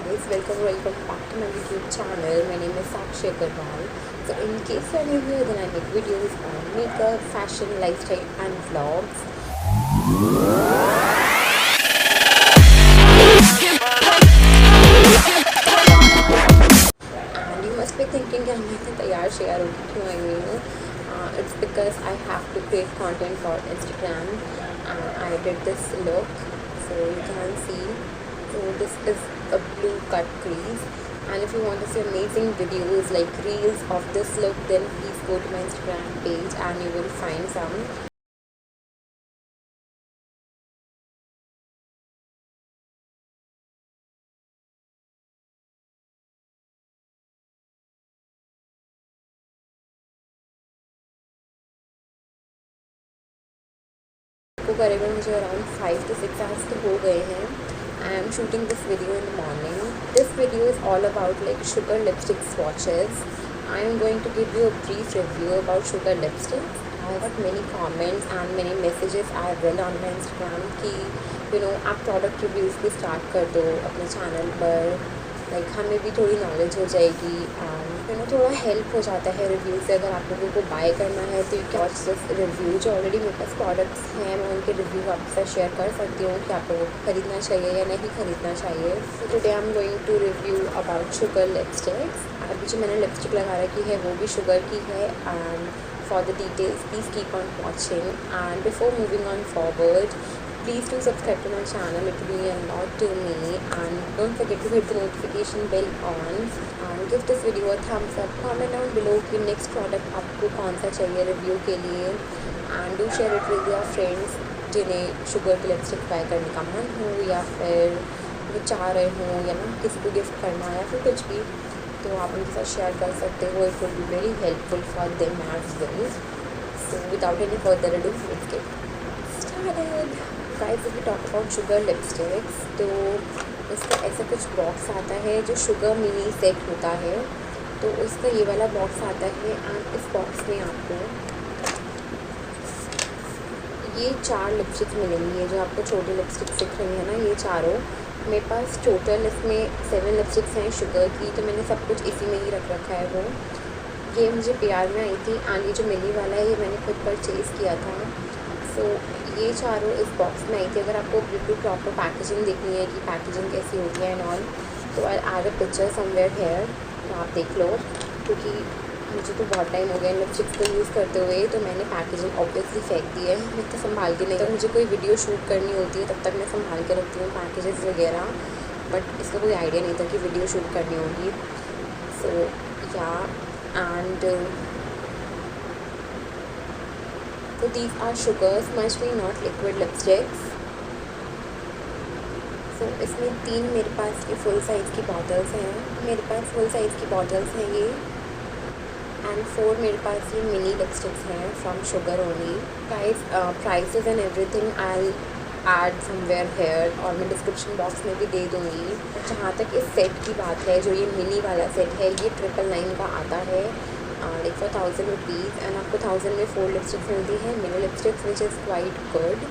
guys, welcome back to my YouTube channel. My name is Sakshi Aggarwal. So in case you're new here, then I make videos on makeup, fashion, lifestyle and vlogs. And you must be thinking कि मैं इतनी तैयार share होगी क्यों आई हुई हूँ. It's because I have to create content for Instagram and I did this look. So you can see. So this is a blue cut crease, and if you want to see amazing videos like reels of this look, then please go to my Instagram page and you will find some. को करेगा मुझे around 5 to 6 hours तो हो गए हैं. I am shooting this video in the morning. This video is all about like sugar lipstick swatches. I am going to give you a brief review about sugar lipsticks. I got many comments and many messages I have read on my Instagram कि आप product reviews भी start कर दो अपने channel पर. Like हमें भी थोड़ी नॉलेज हो जाएगी एंड थोड़ा हेल्प हो जाता है रिव्यू से. अगर आप लोगों को बाय करना है तो you can watch this review. जो ऑलरेडी मेरे पास प्रोडक्ट्स हैं मैं उनके रिव्यू आपके साथ शेयर कर सकती हूँ कि आप लोगों को ख़रीदना चाहिए या नहीं ख़रीदना चाहिए. So today I am going to review about Sugar lipsticks. अभी जो मैंने लिपस्टिक लगा रखी है वो भी शुगर की है. And for the details please keep on watching. And before moving on forward, please do subscribe to my channel. It will mean a lot to me, and don't forget to hit the notification bell on and give this video a thumbs up. Comment down below कि next product आपको कौन सा चाहिए review के लिए, and do share it with your friends जिन्हें sugar की lipstick bye करने का मन हो या फिर वो चाह रहे हों या ना किसी को गिफ्ट करना या फिर कुछ भी, तो आप उनके साथ शेयर कर सकते हो. It will be very helpful for them as well. So without any further ado let's get started. Guys, if you talk about Sugar lipsticks तो इसका ऐसा कुछ बॉक्स आता है जो शुगर मिनी सेट होता है. तो इसका ये वाला बॉक्स आता है एंड इस बॉक्स में आपको ये 4 लिपस्टिक्स मिलेंगी. जो आपको छोटी लिपस्टिक्स दिख रही है ना, ये चारों मेरे पास टोटल इसमें 7 लिपस्टिक्स हैं शुगर की. तो मैंने सब कुछ इसी में ही रख रखा है. वो ये मुझे प्यार में आई थी एंड ये जो मिनी वाला है ये मैंने खुद परचेज़ किया था. सो ये चारों इस बॉक्स में आई थी. अगर आपको बिल्कुल प्रॉपर पैकेजिंग देखनी है कि पैकेजिंग कैसी होती है एंड ऑल, तो I add a picture somewhere here. तो आप देख लो, क्योंकि मुझे तो बहुत टाइम हो गया लिपस्टिक्स को यूज़ करते हुए, तो मैंने पैकेजिंग ऑब्वियसली फेंक दी है. मैं तो संभाल के नहीं, तो मुझे कोई वीडियो शूट करनी होती है तब तक मैं संभाल के रखती हूँ पैकेजेस वगैरह. बट इसका कोई आइडिया नहीं था कि वीडियो शूट करनी होगी. सो या and so these are sugar smudge me not liquid lipsticks. so इसमें 3 मेरे पास ये फुल साइज़ की बॉटल्स हैं. मेरे पास फुल साइज़ की बॉटल्स हैं ये. एंड 4 मेरे पास ये मिनी लिपस्टिक्स हैं from Sugar only. Prices and everything I add somewhere here और मैं डिस्क्रिप्शन बॉक्स में भी दे दूँगी. जहाँ तक इस सेट की बात है, जो ये मिनी वाला सेट है ये 999 का आता है लाइक फॉर 1000 रुपीज़. एंड आपको 1000 में 4 लिपस्टिक्स मिलती है mini lipsticks which is quite good.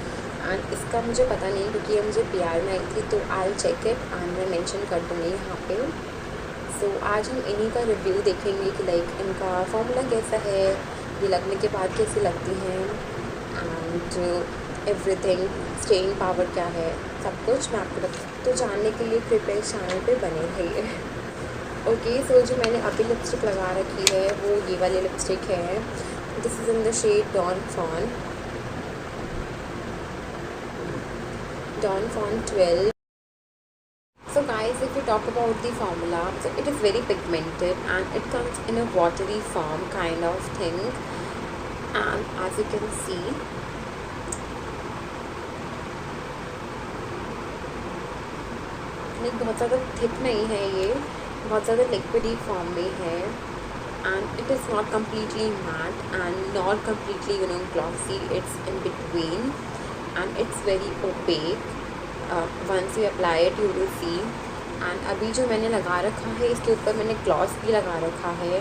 And इसका मुझे पता नहीं क्योंकि ये मुझे प्यार में आई थी, तो आई चेक इट एंड मैं मेंशन कर दूँगी यहाँ पे. सो आज हम इन्हीं का रिव्यू देखेंगे कि लाइक इनका फॉर्मूला कैसा है, ये लगने के बाद कैसी लगती हैं एंड एवरीथिंग, स्टेइंग पावर क्या है, सब कुछ मैं आपको बता. तो जानने के लिए कृपया इस चैनल पर बने रहिए. ओके, सो जो मैंने अभी लिपस्टिक लगा रखी है वो ये वाली लिपस्टिक है. This is in the shade Dawn Fawn 12. So guys, if we talk about the formula, so it is very pigmented and it comes in a watery form kind of thing. And as you can see, बहुत ज़्यादा thick नहीं है ये, बहुत ज़्यादा liquidy form में है. And it is not completely matte and not completely glossy. It's in between and it's very opaque. Once you apply it you will see. And अभी जो मैंने लगा रखा है इसके ऊपर मैंने ग्लॉस भी लगा रखा है.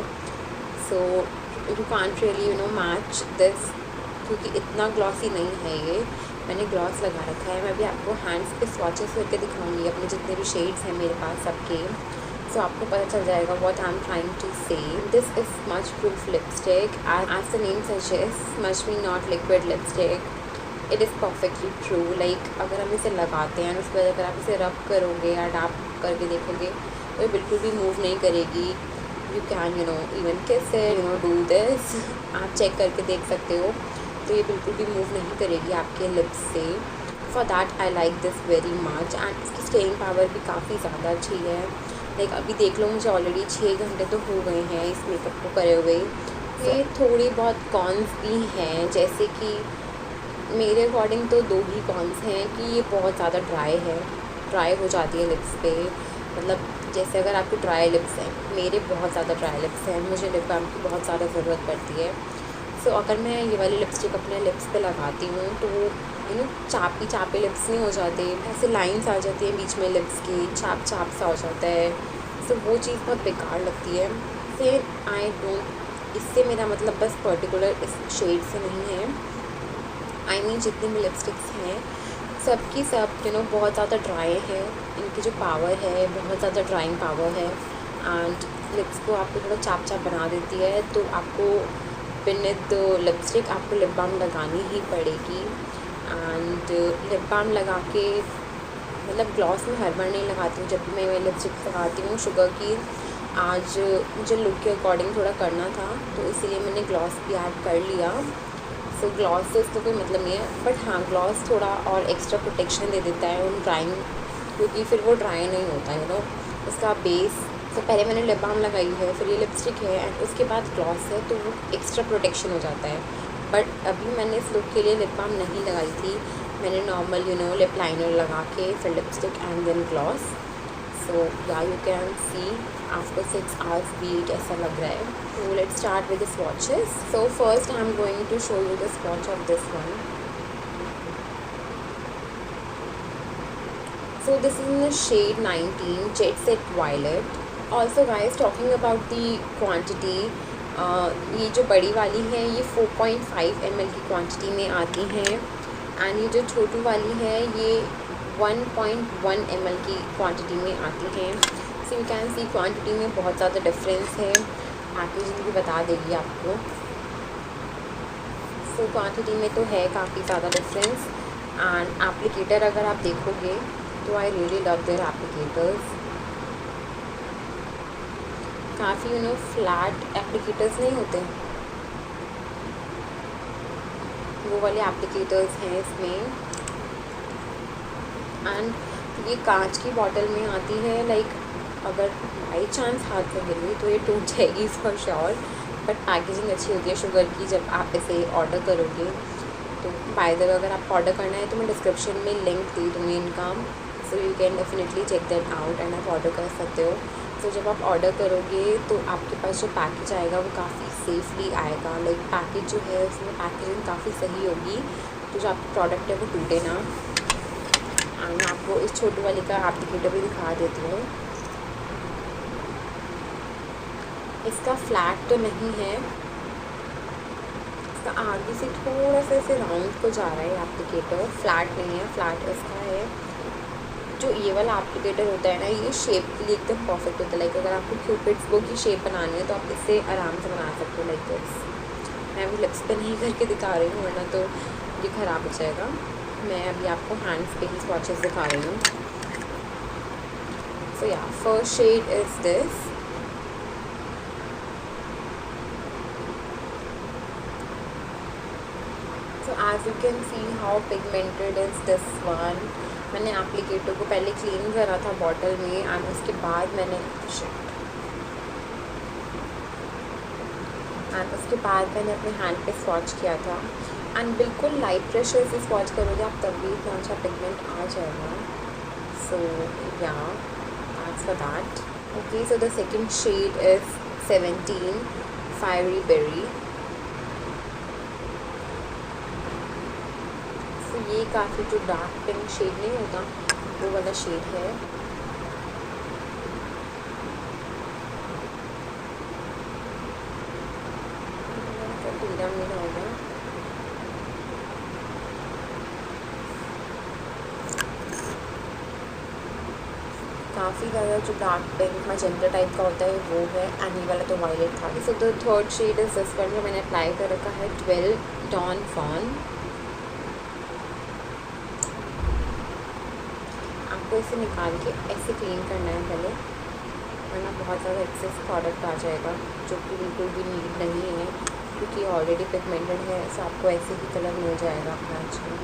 So you can't really match this, क्योंकि इतना ग्लॉसी नहीं है ये. मैंने ग्लॉस लगा रखा है। मैं भी आपको हैंड्स पे स्वॉचेस करके दिखाऊंगी अपने जितने भी शेड्स हैं मेरे पास सबके, सो आपको पता चल जाएगा what I am trying to say. This is smudge proof lipstick, as the name suggest, smudge mean not liquid lipstick. It is perfectly true. Like अगर हम इसे लगाते हैं उसके बाद अगर आप इसे रब करोगे या डैप करके देखोगे तो ये बिल्कुल भी मूव नहीं करेगी। यू कैन इवन किस इट, डू दिस, आप चेक करके देख सकते हो। तो ये बिल्कुल भी मूव नहीं करेगी आपके लिप्स से। For that I like this very much, and इसकी स्टेइंग पावर भी काफ़ी ज़्यादा अच्छी है। लाइक अभी देख लो, मुझे ऑलरेडी 6 घंटे तो हो गए हैं इस मेकअप को करे हुए। ये थोड़ी बहुत कॉन्स भी हैं, जैसे कि मेरे अकॉर्डिंग तो 2 ही कॉन्स हैं कि ये बहुत ज़्यादा ड्राई हो जाती है लिप्स पे। मतलब जैसे अगर आपकी ड्राई लिप्स हैं, मेरे बहुत ज़्यादा ड्राई लिप्स हैं, मुझे लिप बाम की बहुत ज़्यादा ज़रूरत पड़ती है। सो अगर मैं ये वाली लिपस्टिक अपने लिप्स पे लगाती हूँ तो चापी लिप्स नहीं हो जाते, ऐसे लाइंस आ जाती हैं बीच में लिप्स की, चाप सा हो जाता है। सो वो चीज़ बहुत बेकार लगती है। फिर इससे मेरा मतलब बस पर्टिकुलर इस शेड से नहीं है, आई मीन जितनी भी लिपस्टिक्स हैं सबकी सब बहुत ज़्यादा ड्राई है। इनकी जो पावर है बहुत ज़्यादा ड्राइंग पावर है, एंड लिप्स को आपको थोड़ा चाप बना देती है। तो आपको बिनिथ लिपस्टिक आपको लिप बाम लगानी ही पड़ेगी। एंड लिप बाम लगा के, मतलब ग्लॉस में हर बार नहीं लगाती हूँ, जब भी मैं लिपस्टिक लगाती हूँ शुगर की। आज मुझे लुक के अकॉर्डिंग थोड़ा करना था तो इसीलिए मैंने ग्लॉस भी ऐड कर लिया। सो ग्लॉस से इसका कोई मतलब नहीं है, बट हाँ ग्लॉस थोड़ा और एक्स्ट्रा प्रोटेक्शन दे देता है उन ड्राइंग, क्योंकि फिर वो ड्राई नहीं होता उसका बेस। तो पहले मैंने लिप बाम लगाई है, फिर ये लिपस्टिक है, एंड उसके बाद ग्लॉस है, तो वो एक्स्ट्रा प्रोटेक्शन हो जाता है। बट अभी मैंने इस लुक के लिए लिप बाम नहीं लगाई थी, मैंने नॉर्मल लिप लाइनर लगा के फिर लिपस्टिक एंड देन ग्लॉस। सो या you can see after 6 hours भी कैसा लग रहा है। So let's start with the swatches. So first I'm going to show you the swatch of this one. So this is in the shade 19 Jet Set Violet. Also guys, talking about the quantity, ये जो बड़ी वाली है ये 4.5 ml की quantity में आती हैं, एंड ये जो छोटी वाली है ये 1.1 ml की क्वांटिटी में आती हैं। सो यू कैन सी क्वांटिटी में बहुत ज़्यादा डिफरेंस है, पैकेजिंग भी बता देगी आपको। सो क्वांटिटी में तो है काफ़ी ज़्यादा डिफरेंस। एंड एप्लीकेटर अगर आप देखोगे तो I really love there applicators. काफ़ी फ्लैट एप्लीकेटर्स नहीं होते, वो वाले एप्लीकेटर्स हैं इसमें। एंड ये कांच की बॉटल में आती है। लाइक अगर बाई चांस हाथ में गिर गई तो ये टूट जाएगी फॉर श्योर, बट पैकेजिंग अच्छी होती है शुगर की जब आप इसे ऑर्डर करोगे। तो बाय द वे अगर आप ऑर्डर करना है तो मैं डिस्क्रिप्शन में लिंक दे दूँगी इनका, so you can definitely check that out and आप ऑर्डर कर सकते हो। तो जब आप ऑर्डर करोगे तो आपके पास जो पैकेज आएगा वो काफ़ी सेफली आएगा। लाइक पैकेज जो है उसमें पैकेजिंग काफ़ी सही होगी, तो जो आपका प्रोडक्ट है वो टूटे ना। एंड मैं आपको इस छोटी वाली का एप्लीकेटर भी दिखा देती हूँ। इसका फ्लैट तो नहीं है, इसका आगे से थोड़ा सा ऐसे राउंड को जा रहा है एप्लीकेटर, फ्लैट नहीं है। फ्लैट इसका है। जो ये वाला एप्लीकेटर होता है ना, ये शेप के लिए एकदम परफेक्ट होता है। लाइक अगर आपको क्यूपिड्स बो की शेप बनानी है तो आप इससे आराम से बना सकते हो। लाइक दिस मैं अभी लिप्स पे नहीं करके दिखा रही हूँ वरना तो ये ख़राब हो जाएगा। मैं अभी आपको हैंड्स पे ही स्वॉचेस दिखा रही हूँ। So yeah first shade is this. So as you can see how pigmented is this one. मैंने एप्लीकेटर को पहले क्लीन करा था बॉटल में, एंड उसके बाद मैंने अपने हैंड पे स्वॉच किया था। एंड बिल्कुल लाइट प्रेशर से स्वॉच करोगे आप तब भी इतना अच्छा पिगमेंट आ जाएगा। So yeah that's for that. Okay, so the second shade is 17 Fiery Berry। ये काफ़ी जो डार्क पिंक शेड नहीं होता वो वाला शेड है। मीरा होगा। काफ़ी ज़्यादा जो डार्क पिंक मैजेंटा टाइप का होता है वो है, एंड ये वाला तो वायलेट था। So the third shade is this one जो मैंने अप्लाई कर रखा है, 12 डॉन फॉन। आपको इसे निकाल के ऐसे क्लीन करना है पहले, वरना बहुत ज़्यादा एक्सेस प्रोडक्ट आ जाएगा जो कि बिल्कुल भी नीड नहीं है, क्योंकि ऑलरेडी पिगमेंटेड है। सो आपको ऐसे ही कलर मिल जाएगा अपना अच्छा।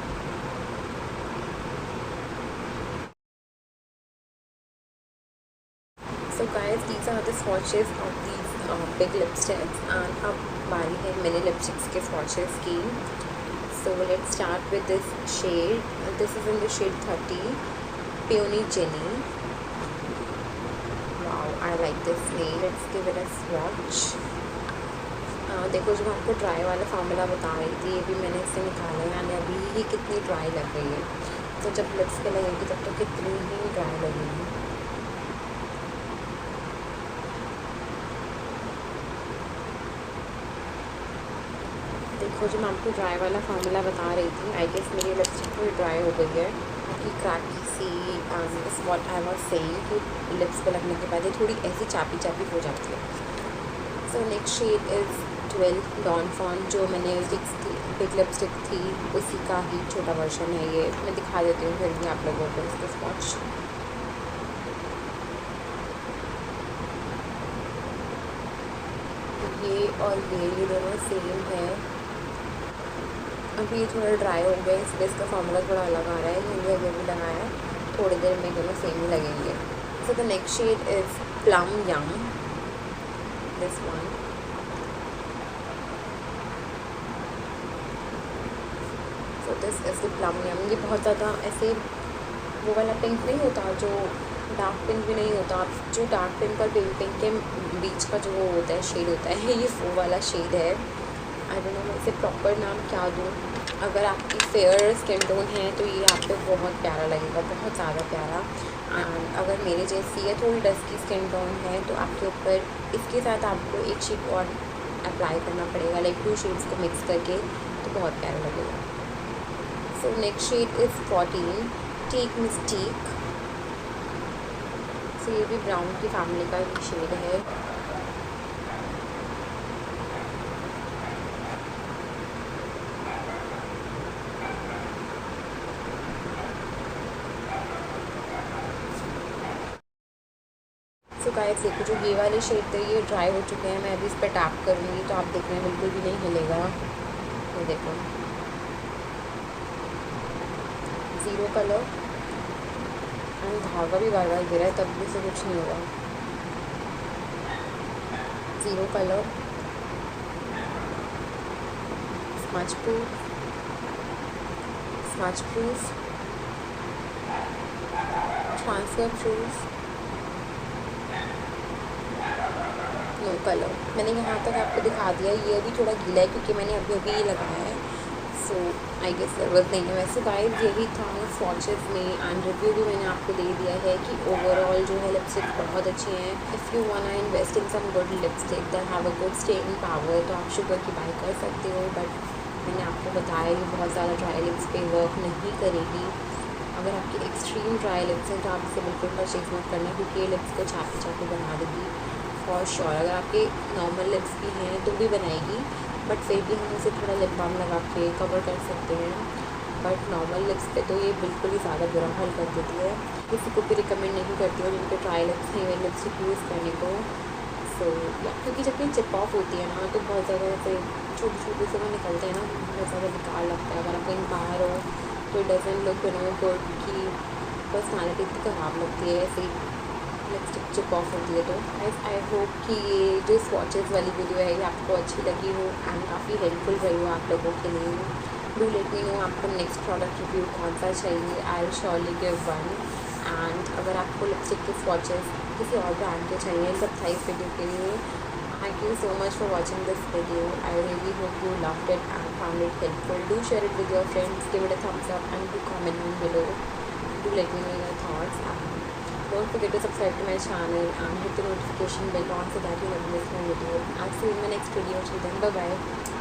So guys, these are the swatches of these big lipsticks, and अब बारी है mini lipsticks के swatches की। So let's start with this shade. This is in the shade 30, Peony Jenny. Wow, I like this name. Let's give it a swatch. देखो, जो मैं आपको dry वाला फार्मूला बता रही थी, ये भी मैंने इससे निकाला है, यानी अभी ही कितनी ड्राई लग रही है। तो जब लिप्स पे लगेगी तब तो कितनी ही ड्राई लगेगी। देखो, जो मैं आपको ड्राई वाला फार्मूला बता रही थी, आई गेस मेरी लिपस्टिक थोड़ी ड्राई हो गई है, कि क्रैकी सी इस व्हाट आई वाज सेइंग कि लिप्स पे लगने के बाद ये थोड़ी ऐसी चापी चापी हो जाती है। So next shade is 12 Dawn Fawn, जो मैंने बिग लिपस्टिक थी उसी का ही छोटा वर्जन है ये। मैं दिखा देती हूँ फिर भी आप लोगों को इसका स्वॉच। ये और ये दोनों सेम है। अभी ये थोड़ा ड्राई हो गया, इसलिए इसका फार्मूला थोड़ा अलग आ रहा है। ये अभी भी लगाया, थोड़ी देर में दोनों सेम ही लगेंगे। So the next shade is plum yum, this one. So this is the plum yum. ये बहुत ज़्यादा ऐसे वो वाला पिंक नहीं होता, जो डार्क पिंक भी नहीं होता, जो डार्क पिंक और पिंक पिंक के बीच का जो वो होता है शेड होता है, ये वो वाला शेड है। आई डोंट नो मैं इसे प्रॉपर नाम क्या दूँ। अगर आपकी फेयर स्किन टोन है तो ये आप पे बहुत प्यारा लगेगा, बहुत ज़्यादा प्यारा। एंड अगर मेरे जैसी है थोड़ी डस्की स्किन टोन है तो आपके ऊपर इसके साथ आपको एक शेड और अप्लाई करना पड़ेगा, लाइक 2 शेड्स को मिक्स करके, तो बहुत प्यारा लगेगा। So next shade is 14 take mistake. So ये भी ब्राउन की फैमिली का एक शेड है। सो गाइस देखो, जो ये वाले शेड थे ये ड्राई हो चुके हैं। मैं अभी इस पर टैप करूँगी तो आप देख रहे हैं बिल्कुल भी नहीं हिलेगा। ये देखो, ज़ीरो कलर, एंड धागा भी बार बार गिरा है तब भी से कुछ नहीं होगा। Zero colour, smudge proof, transfer proof, no colour. मैंने यहाँ तक आपको दिखा दिया। ये अभी थोड़ा गीला है क्योंकि मैंने अभी अभी ये लगाया है, सो आई गेस ज़रूरत नहीं है। वैसे गाइस यही था स्वॉचेस में, एंड रिव्यू भी मैंने आपको दे दिया है कि ओवरऑल जो है लिपस्टिक बहुत अच्छी हैं। If you want to invest in some good lipstick that have a good staying power तो आप शुगर की बाई कर सकते हो, बट मैंने आपको बताया ये बहुत ज़्यादा ड्राई लिप्स पे वर्क नहीं करेगी। अगर आपकी एक्सट्रीम ड्राई लिप्स हैं तो आप इसे बिल्कुल परचेज मत करना, क्योंकि ये लिप्स को चापी चापी बना देगी फॉर श्योर। अगर आपके नॉर्मल लिप्स भी हैं तो भी बनाएगी, बट फिर भी हम इसे थोड़ा लिप बाम लगा के कवर कर सकते हैं। बट नॉर्मल लिप्स पे तो ये बिल्कुल ही ज़्यादा बुरा हाल कर देती है। किसी को भी रिकमेंड नहीं करती हूँ जिनके ड्राई लिप्स हैं वे लिपस्टिक यूज़ करने को। सो क्योंकि जब ये चिप ऑफ होती है ना तो बहुत ज़्यादा ऐसे छोटे छोटे से वो निकलते हैं ना, बहुत ज़्यादा बेकार लगता है। अगर आप कहीं बाहर हो तो इट डजंट लुक गुड, की पर्सनैलिटी इतनी ख़राब लगती है ऐसे लिपस्टिक चिप ऑफ होती है। तो आई होप कि ये जो स्वॉचेस वाली वीडियो है ये आपको अच्छी लगी हो एंड काफ़ी हेल्पफुल रही हो आप लोगों के लिए। डू लेट मी नो आपको नेक्स्ट प्रोडक्ट रिव्यू कौन सा चाहिए, I will surely give one. And अगर आपको लिपस्टिक के स्वॉचेस किसी और ब्रांड के चाहिए सरप्राइज वीडियो के लिए, thank you so much for watching this video. I really hope you loved it and found it helpful. Do share it with your friends, give it a thumbs up and do comment below. Do let me know your thoughts. Don't forget to subscribe to my channel and hit the notification bell on so that you never miss my video. I'll see you in my next video. Till then, bye bye.